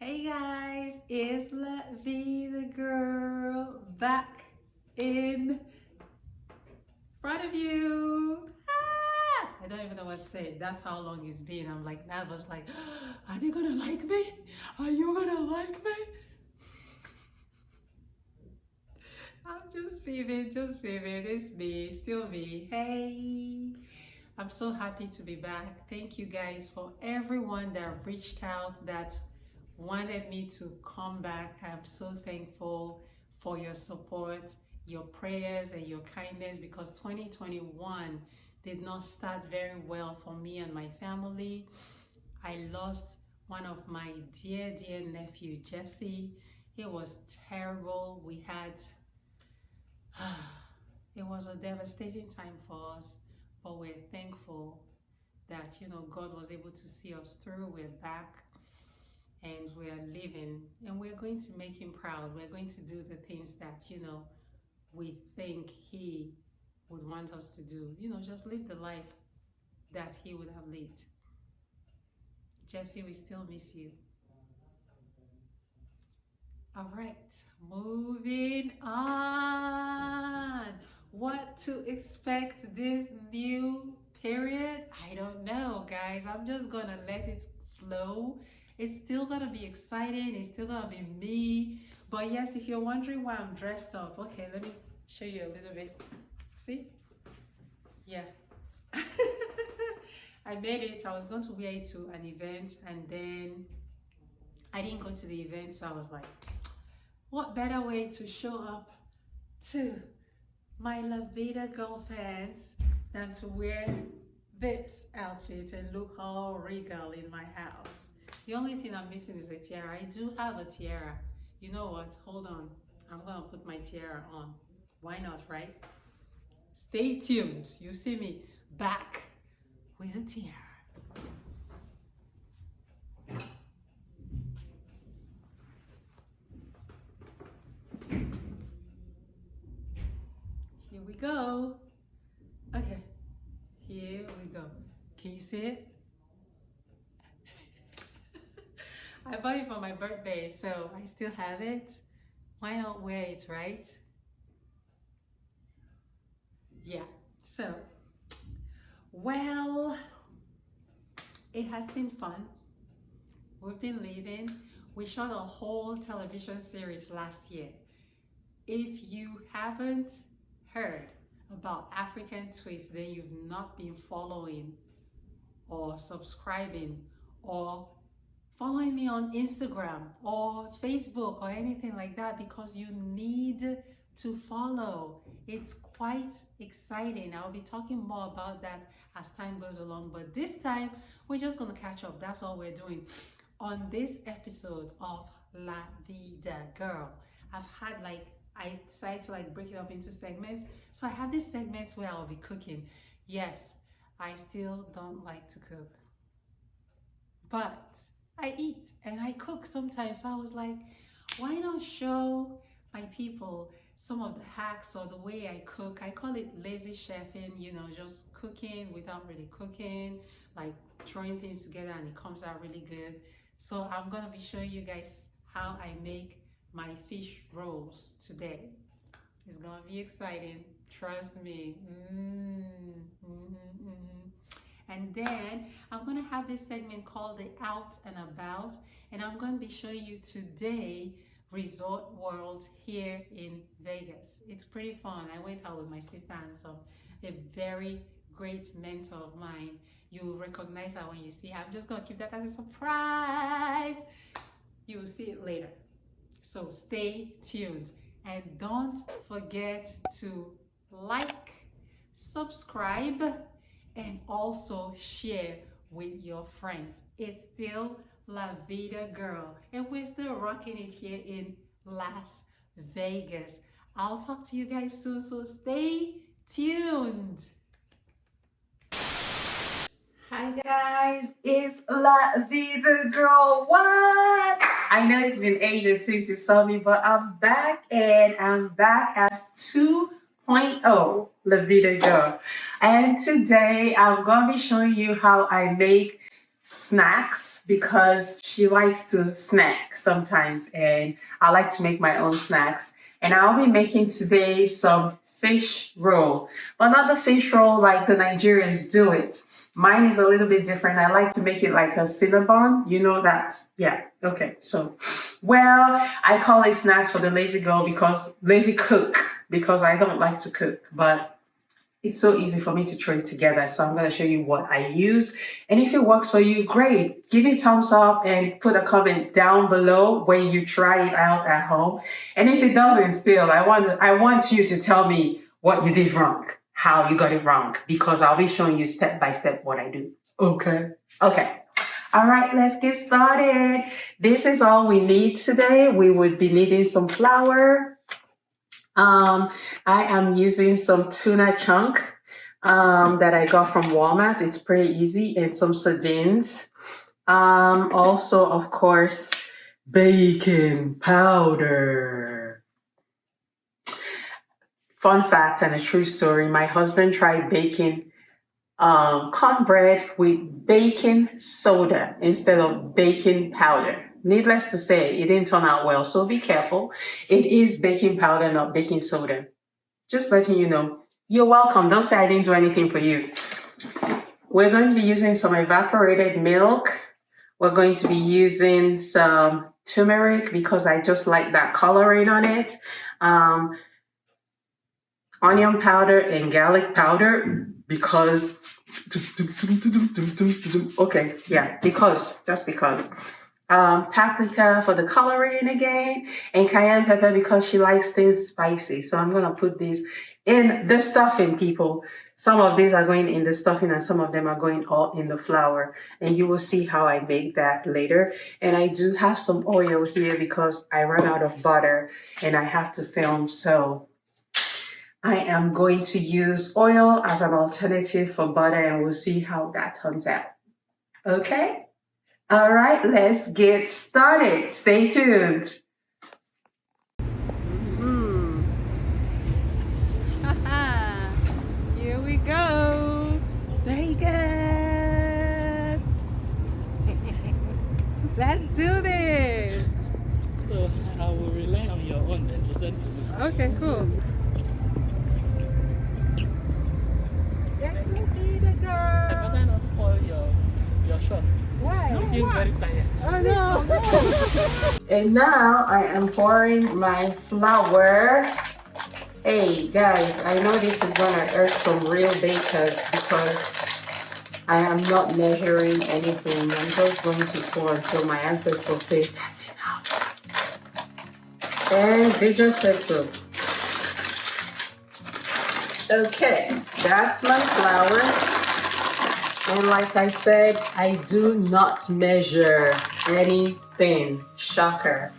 Hey guys, it's Lavida girl back in front of you. I don't even know what to say. That's how long it's been. I'm like nervous, like, are they gonna like me? Are you gonna like me? I'm just feeling. It's me, still me. Hey, I'm so happy to be back. Thank you guys for everyone that reached out, that wanted me to come back. I'm so thankful for your support, your prayers, and your kindness because 2021 did not start very well for me and my family. I lost one of my dear nephew, Jesse. It was terrible. It was a devastating time for us, but we're thankful that God was able to see us through. We're back and we're living, and we're going to make him proud. We're going to do the things that we think he would want us to do. Just live the life that he would have lived. Jesse, we still miss you. All right, moving on. What to expect this new period? I don't know, guys. I'm just gonna let it flow. It's still gonna be exciting. It's still gonna be me. But yes, if you're wondering why I'm dressed up, okay, let me show you a little bit. See? Yeah. I made it. I was going to wear it to an event, and then I didn't go to the event, so I was like, what better way to show up to my Lavida girl fans than to wear this outfit and look all regal in my house? The only thing I'm missing is a tiara. I do have a tiara. You know what? Hold on. I'm gonna put my tiara on. Why not, right? Stay tuned. You see me back with a tiara. Here we go. Okay, here we go. Can you see it? I bought it for my birthday, so I still have it. Why not wear it, right? Yeah, so, well, it has been fun. We've been leading. We shot a whole television series last year. If you haven't heard about African Twist, then you've not been following or subscribing or following me on Instagram or Facebook or anything like that, because you need to follow. It's quite exciting. I'll be talking more about that as time goes along, but this time we're just gonna catch up. That's all we're doing. On this episode of La Vida Girl, I decided to break it up into segments. So I have these segments where I'll be cooking. Yes, I still don't like to cook, but I eat and I cook sometimes. So I was like, why not show my people some of the hacks or the way I cook? I call it lazy chefing, just cooking without really cooking, like throwing things together and it comes out really good. So I'm gonna be showing you guys how I make my fish rolls today. It's gonna be exciting, trust me. And then I'm gonna have this segment called the Out and About, and I'm gonna be showing you today Resort World here in Vegas. It's pretty fun. I went out with my sister and a very great mentor of mine. You'll recognize her when you see her. I'm just gonna keep that as a surprise. You will see it later. So stay tuned and don't forget to like, subscribe, and also share with your friends. It's still La Vida Girl, and we're still rocking it here in Las Vegas. I'll talk to you guys soon, so stay tuned. Hi guys, it's La Vida Girl. What? I know it's been ages since you saw me, but I'm back, and I'm back as 2.0 La Vida Girl. And today I'm gonna be showing you how I make snacks because she likes to snack sometimes, and I like to make my own snacks. And I'll be making today some fish roll, but not the fish roll like the Nigerians do it. Mine is a little bit different. I like to make it like a Cinnabon. You know that? Yeah. Okay. So, well, I call it snacks for the lazy girl because lazy cook, because I don't like to cook, but it's so easy for me to throw it together. So I'm going to show you what I use. And if it works for you, great. Give me a thumbs up and put a comment down below when you try it out at home. And if it doesn't still, I want you to tell me what you did wrong, how you got it wrong, because I'll be showing you step by step what I do. Okay. Okay. All right, let's get started. This is all we need today. We would be needing some flour. I am using some tuna chunk that I got from Walmart. It's pretty easy, and some sardines. Also, of course, baking powder. Fun fact and a true story, my husband tried baking cornbread with baking soda instead of baking powder. Needless to say, it didn't turn out well, so be careful. It is baking powder, not baking soda. Just letting you know. You're welcome. Don't say I didn't do anything for you. We're going to be using some evaporated milk. We're going to be using some turmeric because I just like that coloring on it. Onion powder and garlic powder because, okay, yeah, just because. Paprika for the coloring again, and cayenne pepper because she likes things spicy. So I'm going to put these in the stuffing, people. Some of these are going in the stuffing and some of them are going all in the flour. And you will see how I make that later. And I do have some oil here because I ran out of butter and I have to film. So I am going to use oil as an alternative for butter, and we'll see how that turns out. Okay? All right, let's get started. Stay tuned. Here we go. Vegas. Let's do this. So I will rely on your own and listen to me. Okay, cool. Yes, Lavida I girl. better not spoil your shots. Why? Looking very tired. Oh no. And now I am pouring my flour. Hey guys, I know this is gonna irk some real bakers because I am not measuring anything. I'm just going to pour until my ancestors say that's enough. And they just said so. Okay, that's my flour. And like I said, I do not measure anything. Shocker.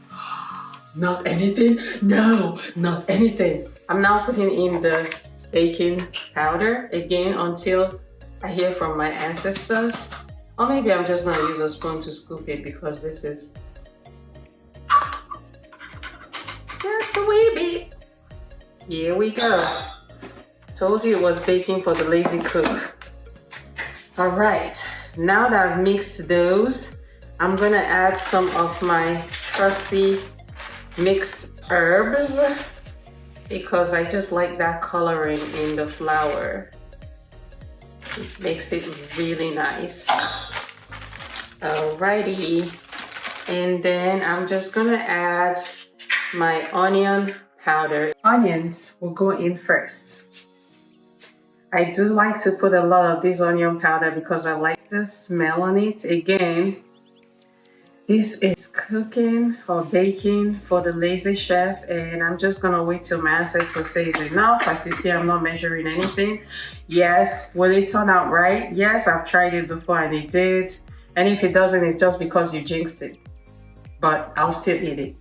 Not anything? No, not anything. I'm now putting in the baking powder again until I hear from my ancestors. Or maybe I'm just going to use a spoon to scoop it because this is just a wee bit. Here we go. Told you it was baking for the lazy cook. All right, now that I've mixed those, I'm gonna add some of my trusty mixed herbs because I just like that coloring in the flour. It makes it really nice. Alrighty, and then I'm just gonna add my onion powder. Onions will go in first. I do like to put a lot of this onion powder because I like the smell on it. Again, this is cooking or baking for the lazy chef, and I'm just gonna wait till my ancestor says enough. As you see, I'm not measuring anything. Yes, will it turn out right? Yes, I've tried it before and it did. And if it doesn't, it's just because you jinxed it. But I'll still eat it.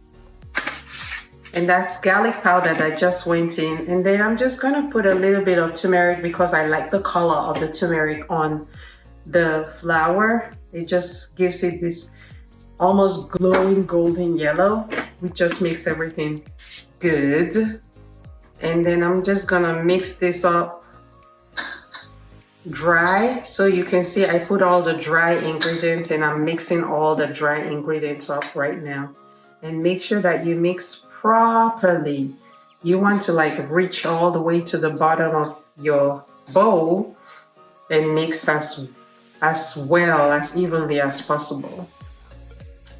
And that's garlic powder that just went in. And then I'm just gonna put a little bit of turmeric because I like the color of the turmeric on the flour. It just gives it this almost glowing golden yellow, which just makes everything good. And then I'm just gonna mix this up dry. So you can see I put all the dry ingredients and I'm mixing all the dry ingredients up right now. And make sure that you mix properly. You want to like reach all the way to the bottom of your bowl and mix as well, as evenly as possible.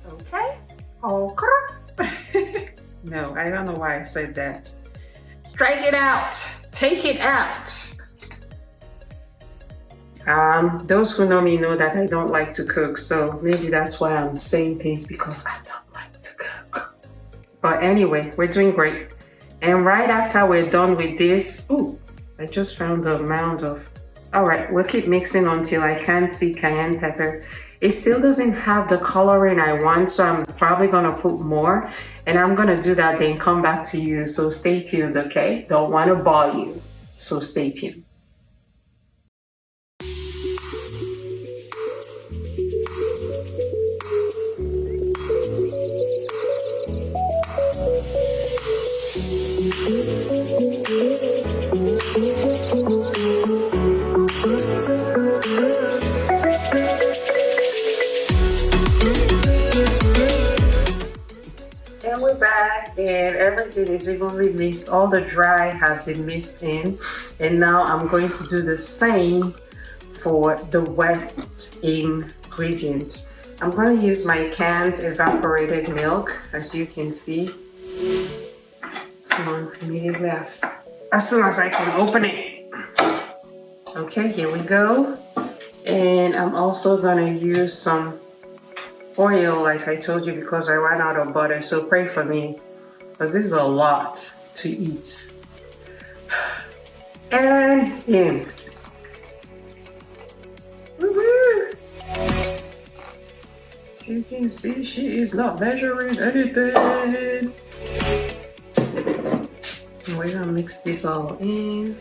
Okay? Okay. No, I don't know why I said that. Strike it out. Take it out. Those who know me know that I don't like to cook, so maybe that's why I'm saying things, because I don't like to cook. But anyway, we're doing great. And right after we're done with this, ooh, I just found the amount of, all right, we'll keep mixing until I can't see cayenne pepper. It still doesn't have the coloring I want, so I'm probably gonna put more, and I'm gonna do that, then come back to you. So stay tuned, okay? Don't wanna bore you, so stay tuned. And we're back, and everything is evenly mixed. All the dry have been mixed in, and now I'm going to do the same for the wet ingredients. I'm going to use my canned evaporated milk, as you can see. Come on, immediately as soon as I can open it. Okay, here we go. And I'm also going to use some oil, like I told you, because I ran out of butter. So pray for me, because this is a lot to eat. And in. Woo-hoo. You can see she is not measuring anything. We're gonna mix this all in.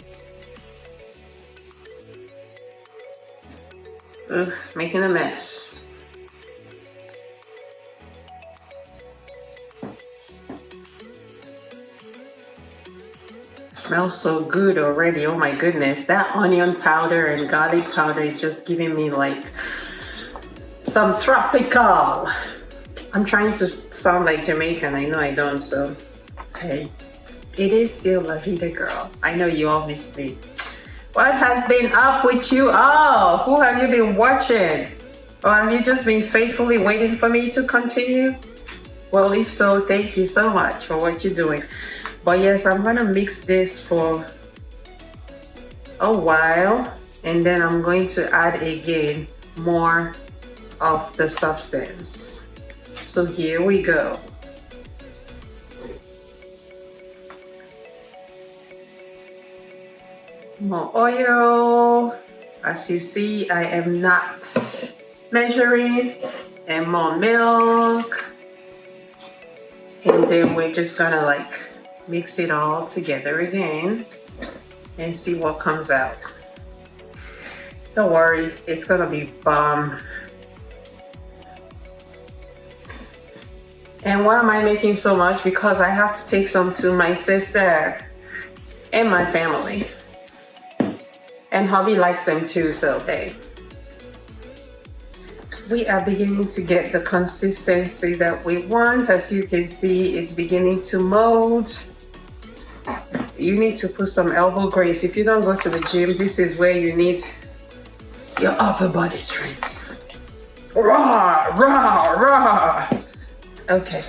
Ugh, making a mess. Smells so good already. Oh my goodness, that onion powder and garlic powder is just giving me like some tropical. I'm trying to sound like Jamaican. I know I don't, so hey, it is still Lavida, girl. I know you all missed me. What has been up with you all? Who have you been watching? Or have you just been faithfully waiting for me to continue? Well, if so, thank you so much for what you're doing. But yes, I'm gonna mix this for a while, and then I'm going to add again more of the substance. So here we go. More oil. As you see, I am not measuring, and more milk. And then we're just gonna like mix it all together again and see what comes out. Don't worry, it's gonna be bomb. And why am I making so much? Because I have to take some to my sister and my family. And hubby likes them too, so hey. We are beginning to get the consistency that we want. As you can see, it's beginning to mold. You need to put some elbow grease. If you don't go to the gym, this is where you need your upper body strength. Rah, rah, rah. Okay,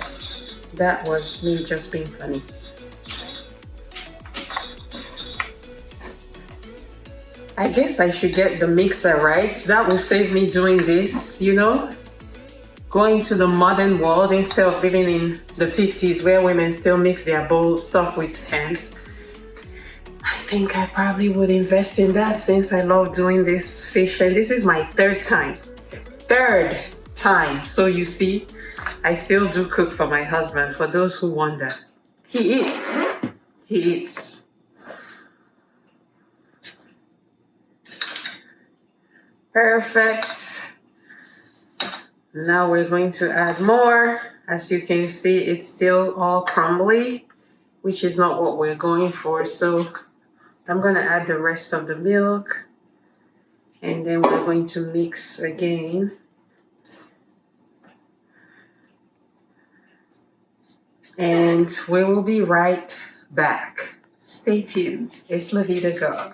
that was me just being funny. I guess I should get the mixer, right? That will save me doing this, you know? Going to the modern world instead of living in the 50s where women still mix their bowl stuff with hands. I think I probably would invest in that, since I love doing this fish, and this is my third time. So you see, I still do cook for my husband, for those who wonder. He eats. Perfect. Now we're going to add more. As you can see, it's still all crumbly, which is not what we're going for. So I'm going to add the rest of the milk. And then we're going to mix again. And we will be right back. Stay tuned. It's Lavida Go.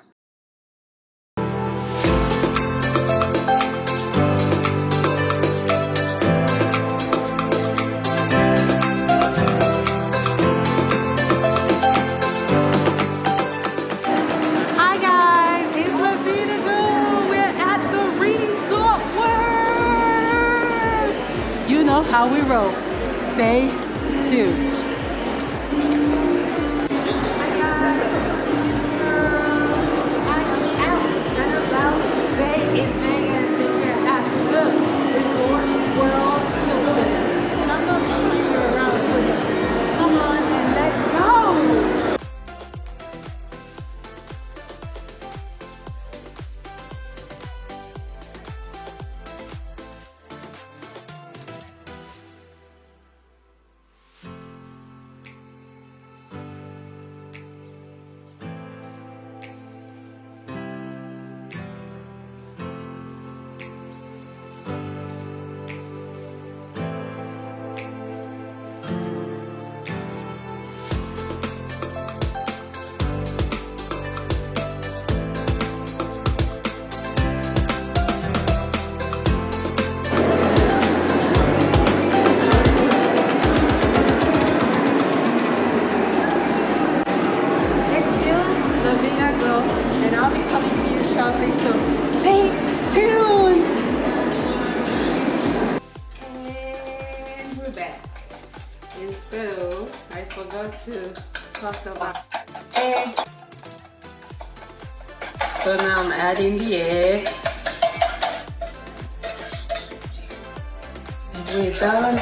Hi guys, it's Lavida Go. We're at the Resort World. You know how we roll. Stay tuned. Hi guys, I am out and about today in Vegas, and we're at the Resort World Hilton. And I'm gonna show you around today. Come on and let's go. It's still Lavida Go, and I'll be coming to you shortly, so stay tuned! And we're back. And so, I forgot to talk about eggs. So now I'm adding the eggs. And we're done.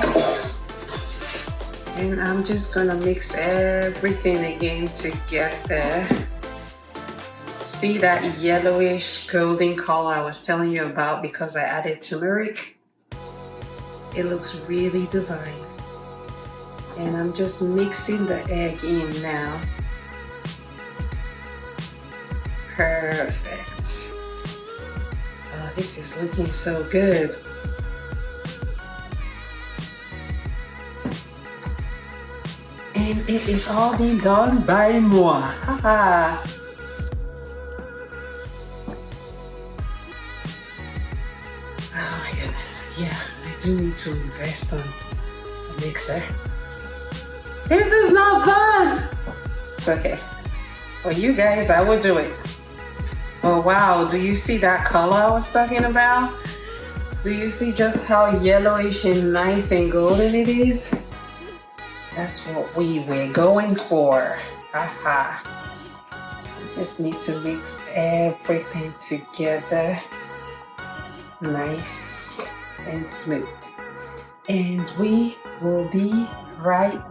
And I'm just gonna mix everything again together. See that yellowish golden color I was telling you about because I added turmeric? It looks really divine. And I'm just mixing the egg in now. Perfect. Oh, this is looking so good. And it is all being done by moi. Haha. Oh my goodness. Yeah, I do need to invest on a mixer. This is not fun. It's okay. For you guys, I will do it. Oh wow, do you see that color I was talking about? Do you see just how yellowish and nice and golden it is? That's what we were going for. Haha. Just need to mix everything together. Nice and smooth. And we will be right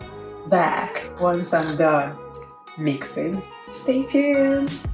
back once I'm done mixing. Stay tuned.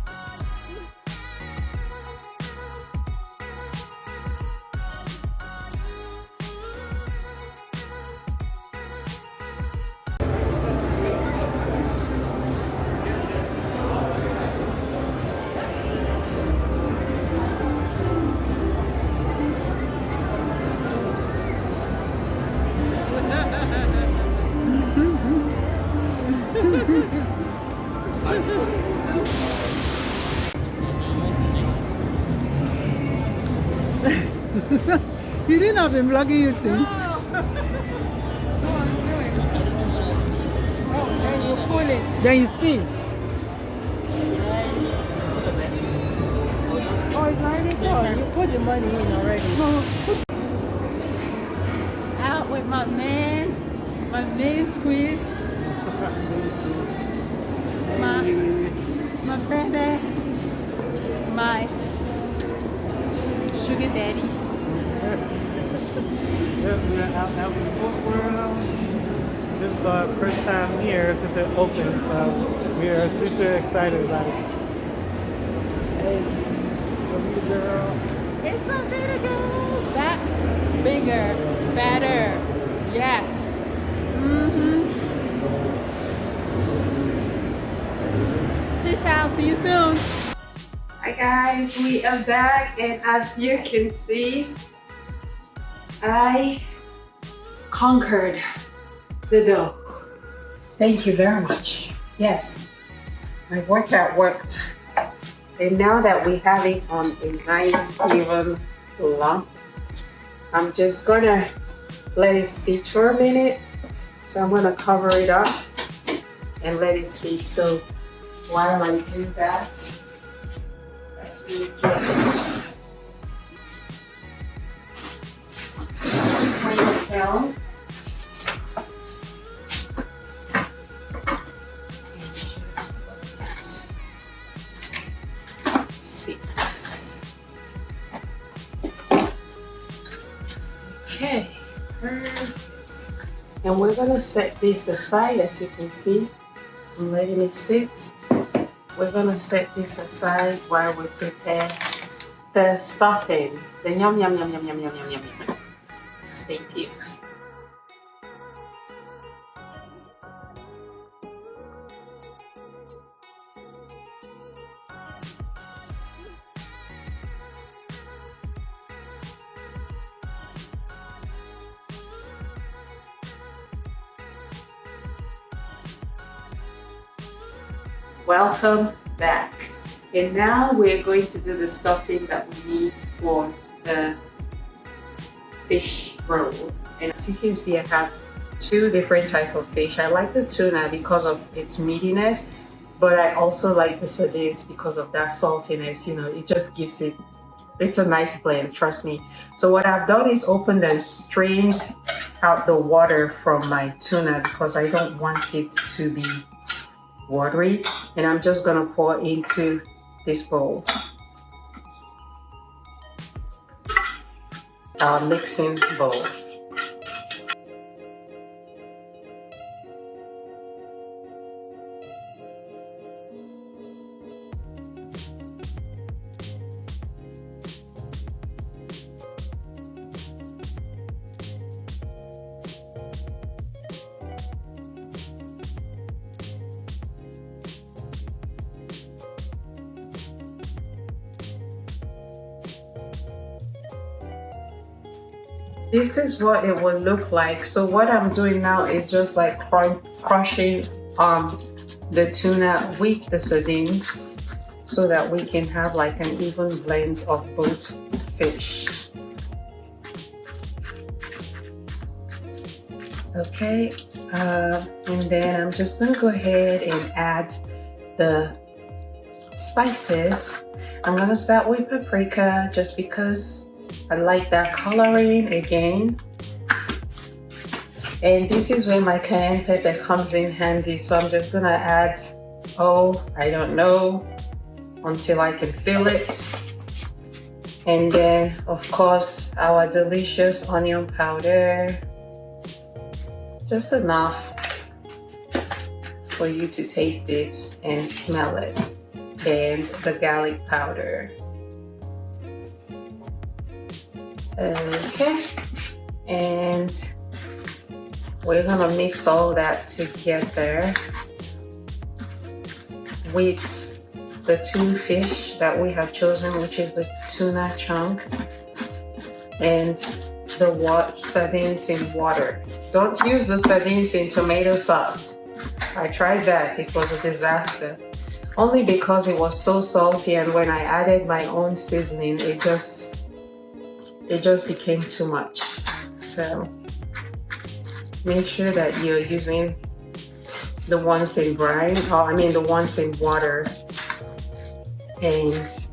You didn't have been vlogging you since. Then you pull it. Then you spin. Oh, it's already done. You put the money in already. Out with my main squeeze. my baby, my sugar daddy. This is our first time here since it opened, so we are super excited about it. Hey, Lavida girl. It's Lavida Go. Back, bigger, better. Yes. Peace out. See you soon. Hi guys, we are back, and as you can see, I conquered the dough. Thank you very much. Yes, my workout worked. And now that we have it on a nice even lump, I'm just gonna let it sit for a minute. So I'm gonna cover it up and let it sit. So while I do that, let me get the film. And just let that sit. Okay, perfect. And we're gonna set this aside, as you can see. I'm letting it sit. We're gonna set this aside while we prepare the stuffing. The yum yum yum yum yum yum yum yum yum. Stay tuned. Welcome back. And now we're going to do the stuffing that we need for the fish roll. And as you can see, I have two different types of fish. I like the tuna because of its meatiness, but I also like the sardines because of that saltiness. You know, it just gives it, it's a nice blend, trust me. So what I've done is opened and strained out the water from my tuna because I don't want it to be watery, and I'm just gonna pour into this bowl. Our mixing bowl. This is what it will look like. So what I'm doing now is just like crushing the tuna with the sardines so that we can have like an even blend of both fish. Okay, and then I'm just gonna go ahead and add the spices. I'm gonna start with paprika just because I like that coloring again. And this is where my cayenne pepper comes in handy. So I'm just gonna add, I don't know, until I can feel it. And then of course our delicious onion powder. Just enough for you to taste it and smell it. And the garlic powder. Okay, and we're gonna mix all that together with the two fish that we have chosen, which is the tuna chunk and the sardines in water. Don't use the sardines in tomato sauce. I tried that, it was a disaster. Only because it was so salty, and when I added my own seasoning, it just became too much. So make sure that you're using the ones in brine, the ones in water, and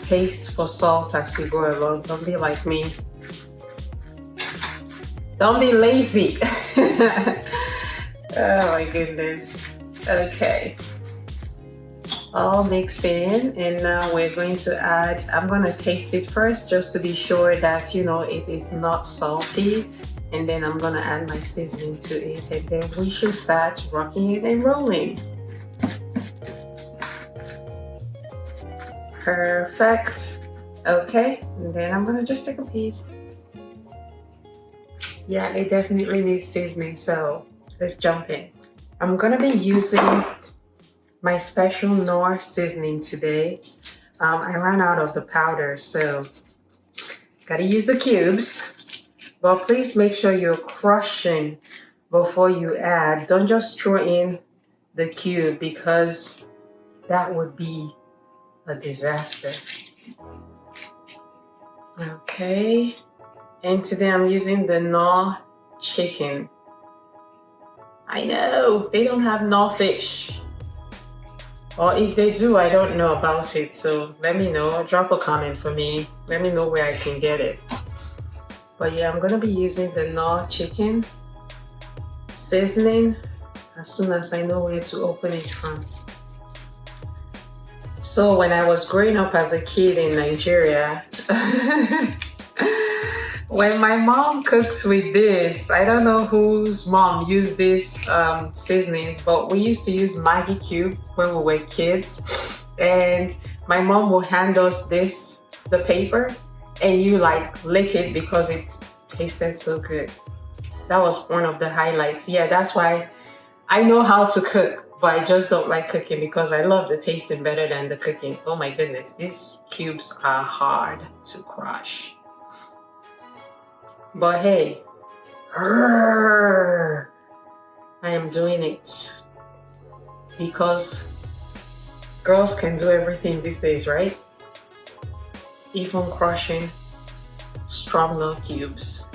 taste for salt as you go along. Don't be like me. Don't be lazy. Oh my goodness. Okay. All mixed in, and now we're going to add, I'm going to taste it first just to be sure that it is not salty, and then I'm going to add my seasoning to it, and then we should start rocking it and rolling. Perfect. Okay, and then I'm going to just take a piece. Yeah, it definitely needs seasoning, so let's jump in. I'm going to be using my special Knorr seasoning today. I ran out of the powder, so gotta use the cubes. But please make sure you're crushing before you add. Don't just throw in the cube because that would be a disaster. Okay, and today I'm using the Knorr chicken. I know they don't have Knorr fish, or if they do, I don't know about it. So let me know. Drop a comment for me. Let me know where I can get it. But yeah, I'm gonna be using the Knorr chicken seasoning as soon as I know where to open it from. So when I was growing up as a kid in Nigeria, when my mom cooked with this, I don't know whose mom used this seasonings, but we used to use Maggi cube when we were kids. And my mom will hand us this, the paper, and you like lick it because it tasted so good. That was one of the highlights. Yeah, that's why I know how to cook, but I just don't like cooking because I love the tasting better than the cooking. Oh my goodness, these cubes are hard to crush. But hey, I am doing it because girls can do everything these days, right? Even crushing stronger cubes.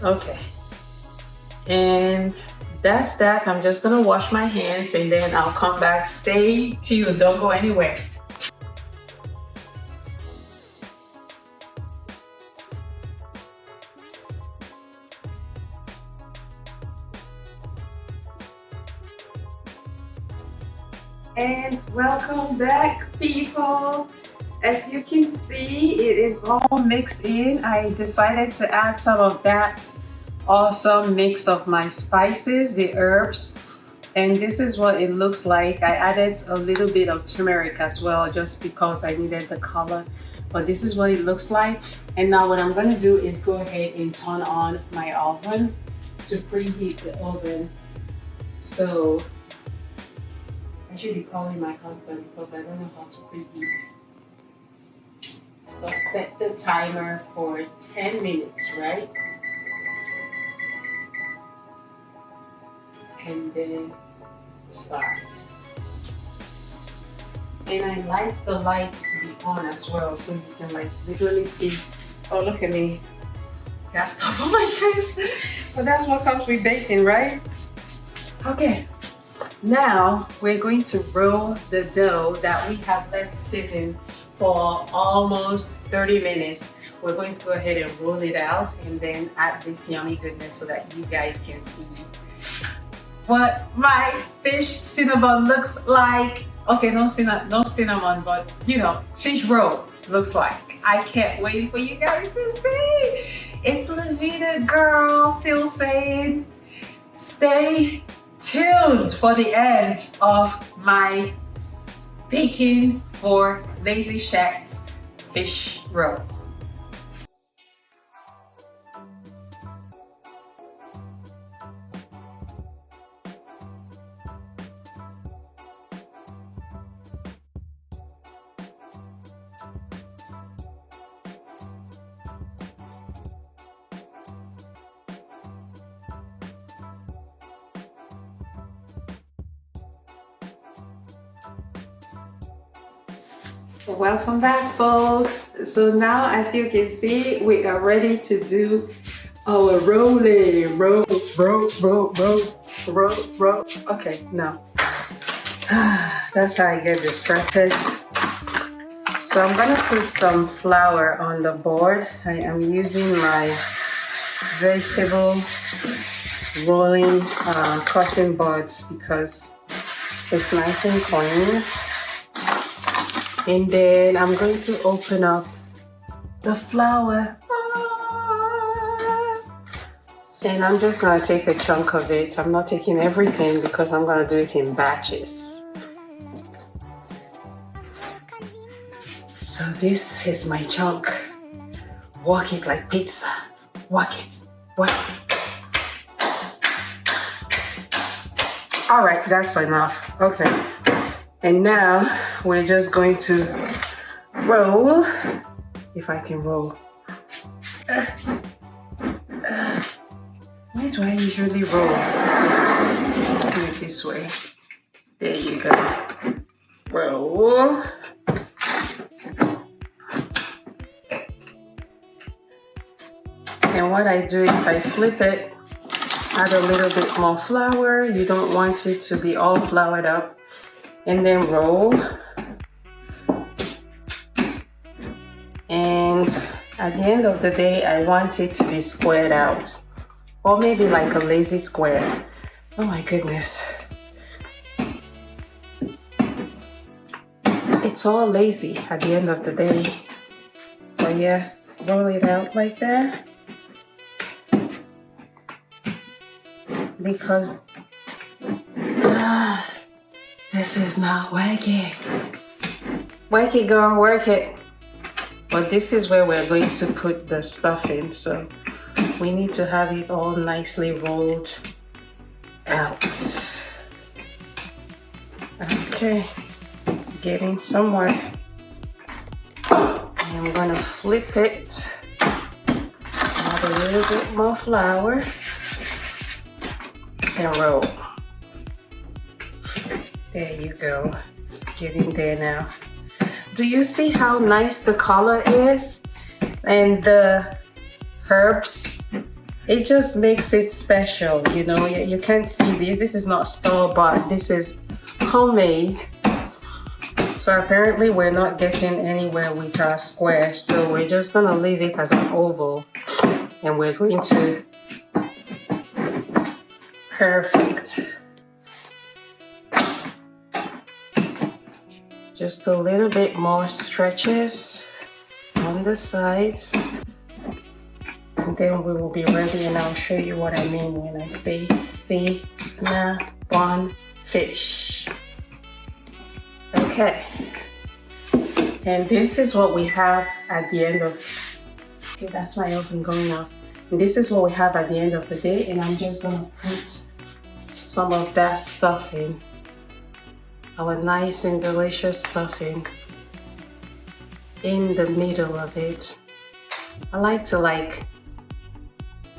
Okay, and that's that. I'm just gonna wash my hands and then I'll come back. Stay tuned, don't go anywhere. And welcome back, people. As you can see, it is all mixed in. I decided to add some of that awesome mix of my spices, the herbs, and this is what it looks like. I added a little bit of turmeric as well just because I needed the color, but this is what it looks like. And now what I'm going to do is go ahead and turn on my oven to preheat the oven. So I should be calling my husband because I don't know how to preheat. Let's set the timer for 10 minutes, right? And then start. And I like the lights to be on as well, so you can like literally see. Oh, look at me. Got stuff on my face. But that's what comes with baking, right? Okay. Now we're going to roll the dough that we have left sitting for almost 30 minutes. We're going to go ahead and roll it out and then add this yummy goodness so that you guys can see what my fish cinnamon looks like. Okay, no cinnamon, but you know, fish roll looks like. I can't wait for you guys to see. It's Lavida girl still saying, stay tuned for the end of my baking for Lazy Chef fish roll. Welcome back, folks. So now, as you can see, we are ready to do our rolling. Roll. Okay, no. That's how I get distracted. So I'm gonna put some flour on the board. I am using my vegetable rolling cutting boards because it's nice and clean. And then I'm going to open up the flour. And I'm just going to take a chunk of it. I'm not taking everything because I'm going to do it in batches. So this is my chunk. Walk it like pizza. Walk it. Walk it. All right, that's enough. Okay. And now we're just going to roll, if I can roll. Why do I usually roll? Let's do it this way. There you go. Roll. And what I do is I flip it, add a little bit more flour. You don't want it to be all floured up. And then roll. And at the end of the day, I want it to be squared out. Or maybe like a lazy square. Oh my goodness. It's all lazy at the end of the day. But yeah, roll it out like that. Because this is not working. Work it, girl, work it. But this is where we're going to put the stuffing. So we need to have it all nicely rolled out. Okay, getting somewhere. I'm gonna flip it. Add a little bit more flour and roll. There you go. It's getting there now. Do you see how nice the color is? And the herbs, it just makes it special, you know. You can't see this. This is not store-bought. This is homemade. So apparently we're not getting anywhere with our square. So we're just gonna leave it as an oval. And we're going to, perfect. Just a little bit more stretches on the sides. And then we will be ready, and I'll show you what I mean when I say bon fish. Okay. And this is what we have at the end of, okay, that's my oven going off. And this is what we have at the end of the day, and I'm just gonna put some of that stuffing, our nice and delicious stuffing, in the middle of it. I like to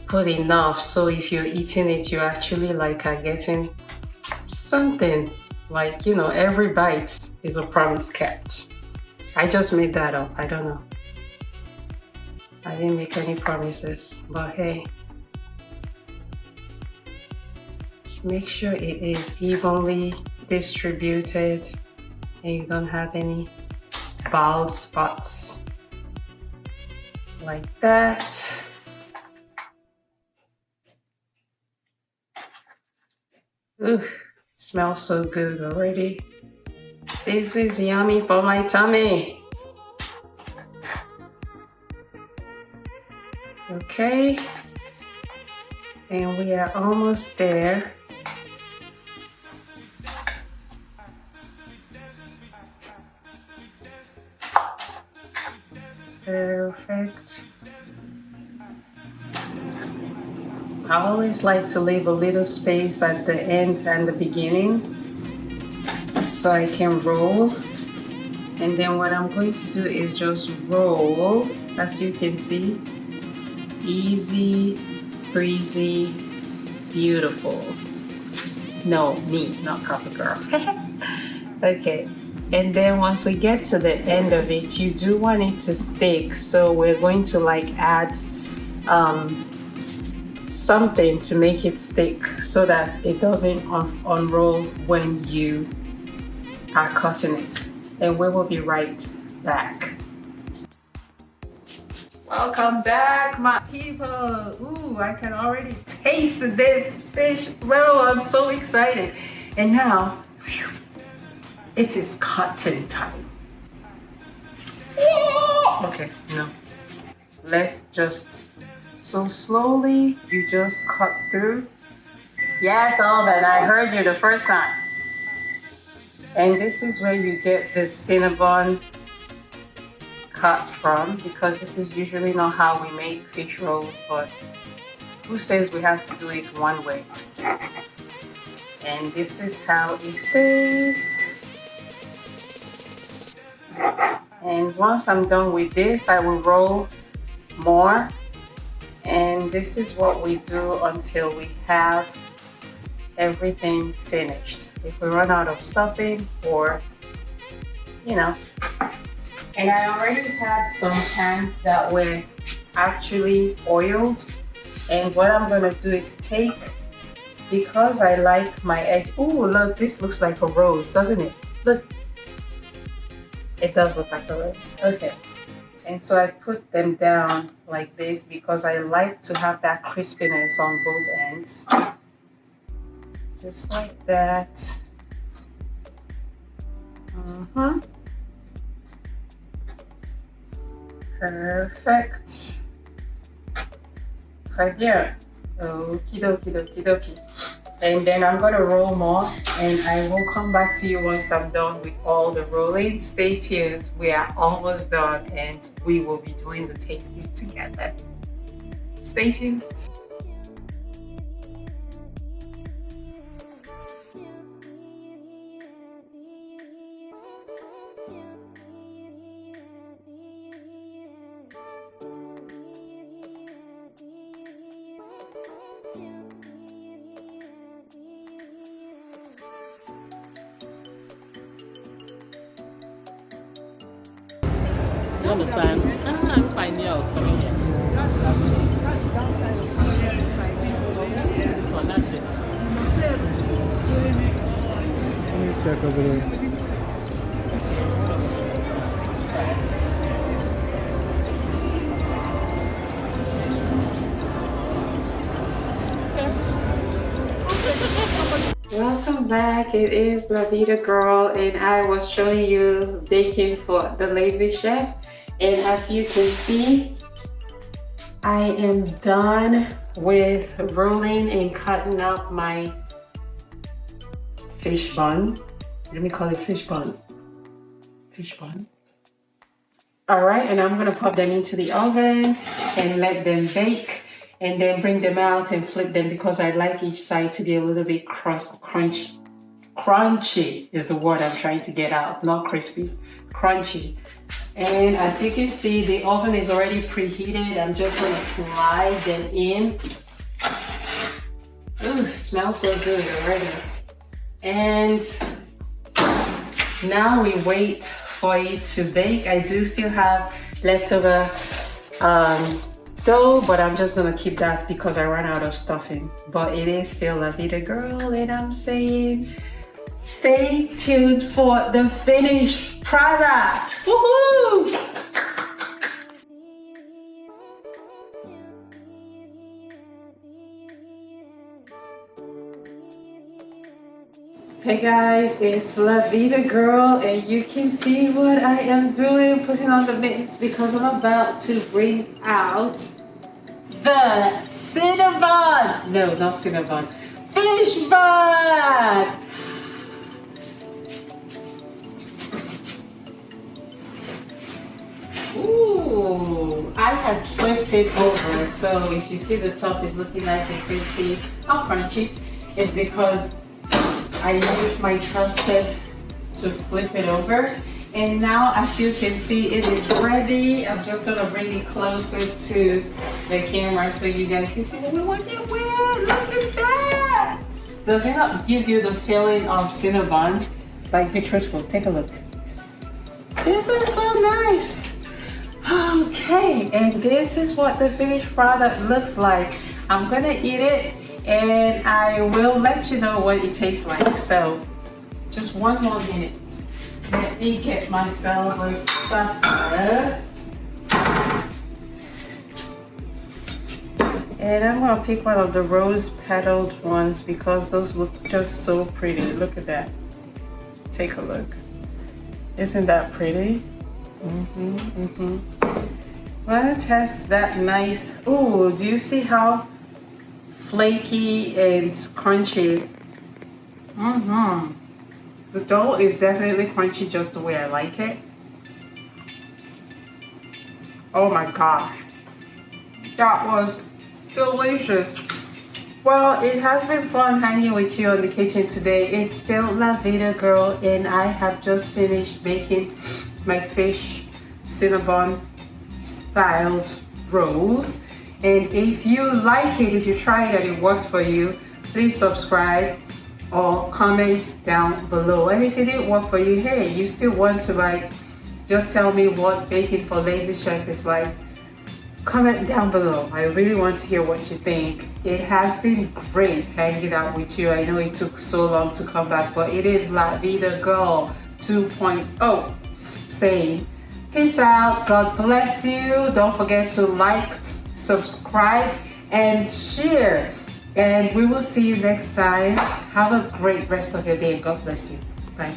put enough so if you're eating it, you actually are getting something. You know, every bite is a promise kept. I just made that up. I don't know. I didn't make any promises, but hey. Just make sure it is evenly distributed and you don't have any bald spots. Like that. Ooh, smells so good already. This is yummy for my tummy. Okay, and we are almost there. Perfect. I always like to leave a little space at the end and the beginning so I can roll. And then what I'm going to do is just roll, as you can see. Easy, breezy, beautiful. No, me, not coffee girl. Okay, and then once we get to the end of it, you do want it to stick. So we're going to add something to make it stick so that it doesn't unroll when you are cutting it. And we will be right back. Welcome back, my people. Ooh, I can already taste this fish roll. I'm so excited. And now, whew, it is cutting time. Okay, no. Let's just, so slowly, you just cut through. Yes, Alvin, I heard you the first time. And this is where you get the Cinnabon cut from, because this is usually not how we make fish rolls, but who says we have to do it one way? And this is how it stays. And once I'm done with this, I will roll more. And this is what we do until we have everything finished. If we run out of stuffing or, you know. And I already had some pans that were actually oiled. And what I'm gonna do is take, because I like my edge. Oh, look, this looks like a rose, doesn't it? Look, it does look like a rose. Okay. And so I put them down like this because I like to have that crispiness on both ends. Just like that. Perfect. Très bien. Okie dokie dokie dokie. And then I'm gonna roll more and I will come back to you once I'm done with all the rolling. Stay tuned. We are almost done and we will be doing the tasting together. Stay tuned. You understand? I'm fine, yeah, coming here. That's the downside of having exercise. This one, that's it. Let me check over there. Welcome back. It is Lavida girl and I was showing you baking for the Lazy Chef. And as you can see, I am done with rolling and cutting up my fish bun. Let me call it fish bun. Fish bun. All right, and I'm gonna pop them into the oven and let them bake and then bring them out and flip them because I like each side to be a little bit crunchy. Crunchy is the word I'm trying to get out, not crispy, crunchy. And as you can see, the oven is already preheated. I'm just gonna slide them in. Ooh, smells so good already. And now we wait for it to bake. I do still have leftover dough, but I'm just gonna keep that because I ran out of stuffing. But it is still Lavida girl, and I'm saying stay tuned for the finished product. Woohoo! Hey guys, it's Lavida girl and you can see what I am doing, putting on the mittens because I'm about to bring out the Cinnabon. No, not Cinnabon. Fish bun. Ooh, I had flipped it over, so if you see the top is looking nice and crispy, how crunchy, it's because I used my trusted to flip it over. And now, as you can see, it is ready. I'm just gonna bring it closer to the camera so you guys can see what we want it with. Look at that! Does it not give you the feeling of Cinnabon? Like, be truthful, take a look. This is so nice. Okay, and this is what the finished product looks like. I'm gonna eat it and I will let you know what it tastes like. So just one more minute. Let me get myself a salsa. And I'm gonna pick one of the rose petaled ones because those look just so pretty. Look at that. Take a look. Isn't that pretty? I'm gonna test that nice. Ooh, do you see how flaky and crunchy? The dough is definitely crunchy just the way I like it. Oh my gosh, that was delicious. Well, it has been fun hanging with you in the kitchen today. It's still Lavida girl and I have just finished making my fish Cinnabon styled rolls. And if you like it, if you tried it and it worked for you, please subscribe or comment down below. And if it didn't work for you, hey, you still want to like just tell me what baking for lazy chef is like, comment down below. I really want to hear what you think. It has been great hanging out with you. I know it took so long to come back, but it is Lavida Girl 2.0 saying peace out, God bless you. Don't forget to like, subscribe, and share. And we will see you next time. Have a great rest of your day. God bless you. Bye.